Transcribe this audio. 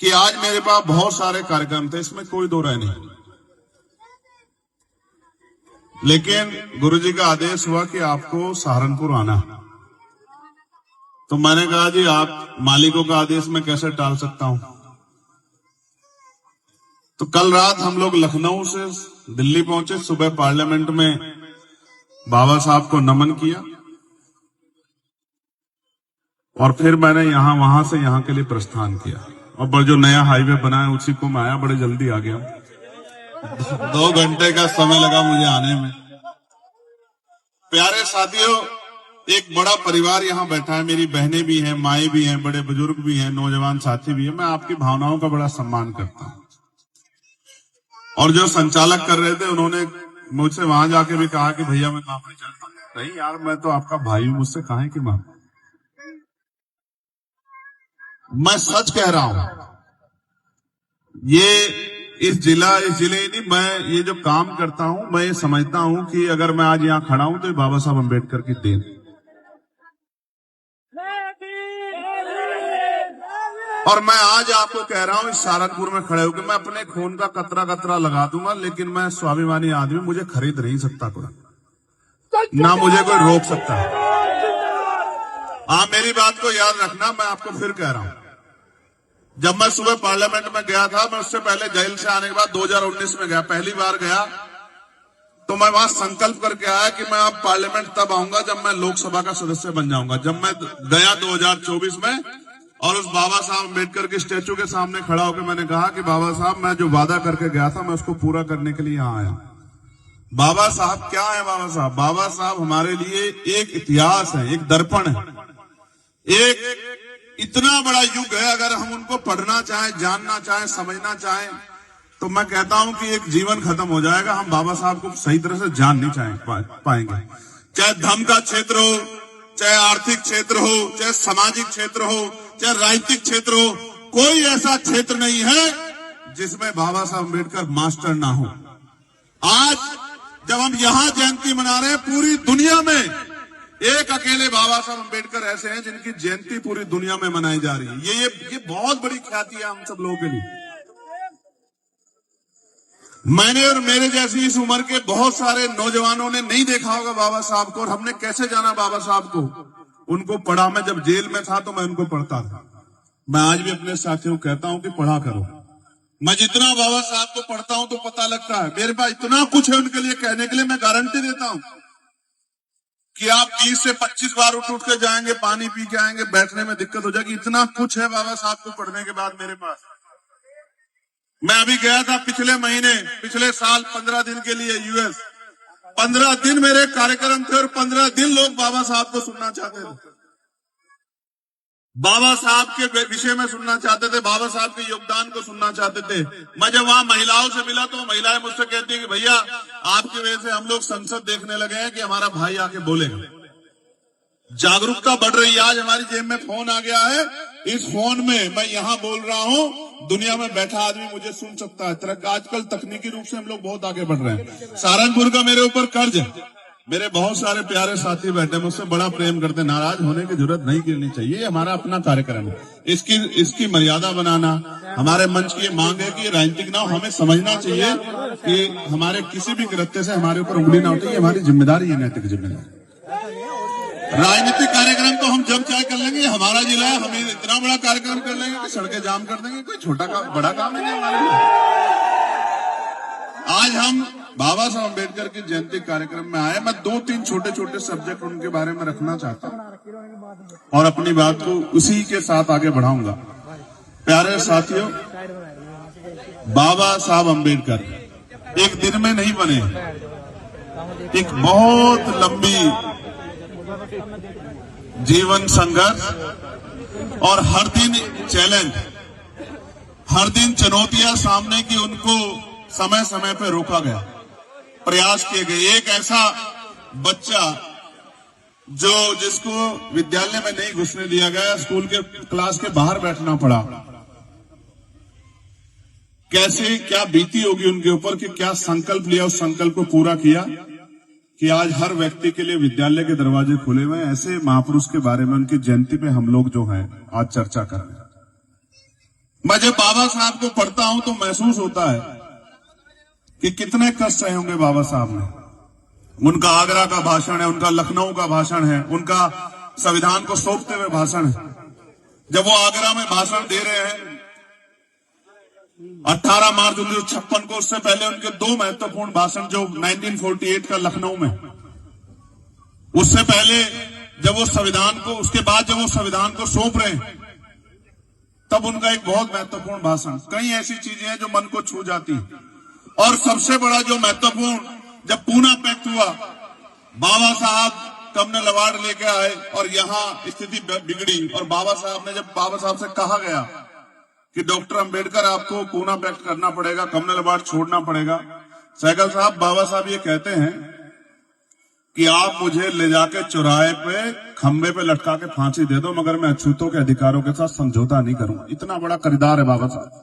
कि आज मेरे पास बहुत सारे कार्यक्रम थे, इसमें कोई दो राय नहीं, लेकिन गुरुजी का आदेश हुआ कि आपको सहारनपुर आना। तो मैंने कहा जी आप मालिकों का आदेश मैं कैसे टाल सकता हूं। तो कल रात हम लोग लखनऊ से दिल्ली पहुंचे, सुबह पार्लियामेंट में बाबा साहब को नमन किया और फिर मैंने वहां से यहां के लिए प्रस्थान किया। और जो नया हाईवे बना है उसी को मैं आया, बड़े जल्दी आ गया, 2 घंटे का समय लगा मुझे आने में। प्यारे साथियों, एक बड़ा परिवार यहाँ बैठा है, मेरी बहनें भी हैं, माएँ भी हैं, बड़े बुजुर्ग भी हैं, नौजवान साथी भी हैं। मैं आपकी भावनाओं का बड़ा सम्मान करता हूं। और जो संचालक कर रहे थे उन्होंने मुझसे वहां जाके भी कहा कि भैया मैं काम नहीं चाहता। नहीं यार, मैं तो आपका भाई हूं, मुझसे कहा कि मैं सच कह रहा हूं। ये इस जिले ही नहीं, मैं ये जो काम करता हूं, मैं ये समझता हूं कि अगर मैं आज यहां खड़ा हूं तो ये बाबा साहब अम्बेडकर की देन। और मैं आज आपको कह रहा हूं इस सहारनपुर में खड़े होकर मैं अपने खून का कतरा कतरा लगा दूंगा, लेकिन मैं स्वाभिमानी आदमी, मुझे खरीद नहीं सकता कोई, ना मुझे कोई रोक सकता। आप मेरी बात को याद रखना, मैं आपको फिर कह रहा हूं। जब मैं सुबह पार्लियामेंट में गया था, मैं उससे पहले जेल से आने के बाद 2019 में गया, पहली बार गया तो मैं वहां संकल्प करके आया कि मैं अब पार्लियामेंट तब आऊंगा जब मैं लोकसभा का सदस्य बन जाऊंगा। जब मैं गया 2024 में और उस बाबा साहब अम्बेडकर के स्टेचू के सामने खड़ा होकर मैंने कहा कि बाबा साहब, मैं जो वादा करके गया था मैं उसको पूरा करने के लिए यहां आया। बाबा साहब क्या है? बाबा साहब हमारे लिए एक इतिहास है, एक दर्पण है, एक इतना बड़ा युग है। अगर हम उनको पढ़ना चाहें, जानना चाहें, समझना चाहें, तो मैं कहता हूं कि एक जीवन खत्म हो जाएगा, हम बाबा साहब को सही तरह से जान नहीं पाएंगे। चाहे धर्म का क्षेत्र हो, चाहे आर्थिक क्षेत्र हो, चाहे सामाजिक क्षेत्र हो, चाहे राजनीतिक क्षेत्र हो, कोई ऐसा क्षेत्र नहीं है जिसमें बाबा साहब अम्बेडकर मास्टर ना हो। आज जब हम यहां जयंती मना रहे हैं, पूरी दुनिया में एक अकेले बाबा साहब अम्बेडकर ऐसे हैं जिनकी जयंती पूरी दुनिया में मनाई जा रही है। ये बहुत बड़ी ख्याति है हम सब लोगों के लिए। मैंने और मेरे जैसी इस उम्र के बहुत सारे नौजवानों ने नहीं देखा होगा बाबा साहब को। और हमने कैसे जाना बाबा साहब को? उनको पढ़ा। मैं जब जेल में था तो मैं उनको पढ़ता था। मैं आज भी अपने साथियों को कहता हूं कि पढ़ा करो। मैं जितना बाबा साहब को पढ़ता हूं तो पता लगता है, मेरे पास इतना कुछ है उनके लिए कहने के लिए। मैं गारंटी देता हूं कि आप 20 से 25 बार उठ के जाएंगे, पानी पी के आएंगे, बैठने में दिक्कत हो जाएगी। इतना कुछ है बाबा साहब को पढ़ने के बाद मेरे पास। मैं अभी गया था पिछले साल 15 दिन के लिए यूएस। 15 दिन मेरे कार्यक्रम थे और 15 दिन लोग बाबा साहब को सुनना चाहते थे, बाबा साहब के विषय में सुनना चाहते थे, बाबा साहब के योगदान को सुनना चाहते थे। मैं जब वहां महिलाओं से मिला तो महिलाएं मुझसे कहती है कि भैया आपकी वजह से हम लोग संसद देखने लगे हैं कि हमारा भाई आके बोलेगा। जागरूकता बढ़ रही है। आज हमारी जेब में फोन आ गया है, इस फोन में मैं यहां बोल रहा हूं, दुनिया में बैठा आदमी मुझे सुन सकता है। आजकल तकनीकी रूप से हम लोग बहुत आगे बढ़ रहे हैं। सहारनपुर का मेरे ऊपर कर्ज है। मेरे बहुत सारे प्यारे साथी बैठे, मुझसे बड़ा प्रेम करते। नाराज होने की जरूरत नहीं करनी चाहिए, हमारा अपना कार्यक्रम है। इसकी मर्यादा बनाना हमारे मंच की मांग है कि राजनीतिक ना हो। हमें समझना चाहिए कि हमारे किसी भी कृत्य से हमारे ऊपर उंगली ना उठे, ये हमारी जिम्मेदारी है, नैतिक जिम्मेदारी। राजनीतिक कार्यक्रम तो हम जब चाहे कर लेंगे, हमारा जिला है, हमें इतना बड़ा कार्यक्रम कर लेंगे कि सड़कें जाम कर देंगे। कोई छोटा काम, बड़ा काम नहीं है हमारे लिए। आज हम बाबा साहब अम्बेडकर की जयंती कार्यक्रम में आए। मैं 2-3 छोटे सब्जेक्ट उनके बारे में रखना चाहता हूं और अपनी बात को उसी के साथ आगे बढ़ाऊंगा। प्यारे साथियों, बाबा साहब अम्बेडकर एक दिन में नहीं बने, एक बहुत लंबी जीवन संघर्ष और हर दिन चैलेंज, हर दिन चुनौतियां सामने की उनको समय समय पर रोका गया, प्रयास किए गए। एक ऐसा बच्चा जिसको विद्यालय में नहीं घुसने दिया गया, स्कूल के क्लास के बाहर बैठना पड़ा, कैसे क्या बीती होगी उनके ऊपर कि क्या संकल्प लिया, उस संकल्प को पूरा किया कि आज हर व्यक्ति के लिए विद्यालय के दरवाजे खुले हुए हैं। ऐसे महापुरुष के बारे में, उनकी जयंती पे हम लोग जो हैं आज चर्चा कर रहे हैं। मैं जब बाबा साहब को पढ़ता हूं तो महसूस होता है कि कितने कष्ट सहे होंगे बाबा साहब ने। उनका आगरा का भाषण है, उनका लखनऊ का भाषण है, उनका संविधान को सौंपते हुए भाषण है। जब वो आगरा में भाषण दे रहे हैं 18 मार्च 1956 को, उससे पहले उनके दो महत्वपूर्ण भाषण जो 1948 का लखनऊ में, उससे पहले जब वो संविधान को, उसके बाद जब वो संविधान को सौंप रहे हैं तब उनका एक बहुत महत्वपूर्ण भाषण। कई ऐसी चीजें हैं जो मन को छू जाती हैं। और सबसे बड़ा जो महत्वपूर्ण, जब पूना पैक्ट हुआ, बाबा साहब कमनल अवार्ड लेके आए और यहां स्थिति बिगड़ी। और बाबा साहब ने, जब बाबा साहब से कहा गया कि डॉक्टर अंबेडकर आपको पूना पैक्ट करना पड़ेगा, कमनल अवार्ड छोड़ना पड़ेगा, सहगल साहब, बाबा साहब ये कहते हैं कि आप मुझे ले जाके चौराहे पे खंबे पे लटका के फांसी दे दो, मगर मैं अछूतों के अधिकारों के साथ समझौता नहीं करूंगा। इतना बड़ा खरीदार है बाबा साहब।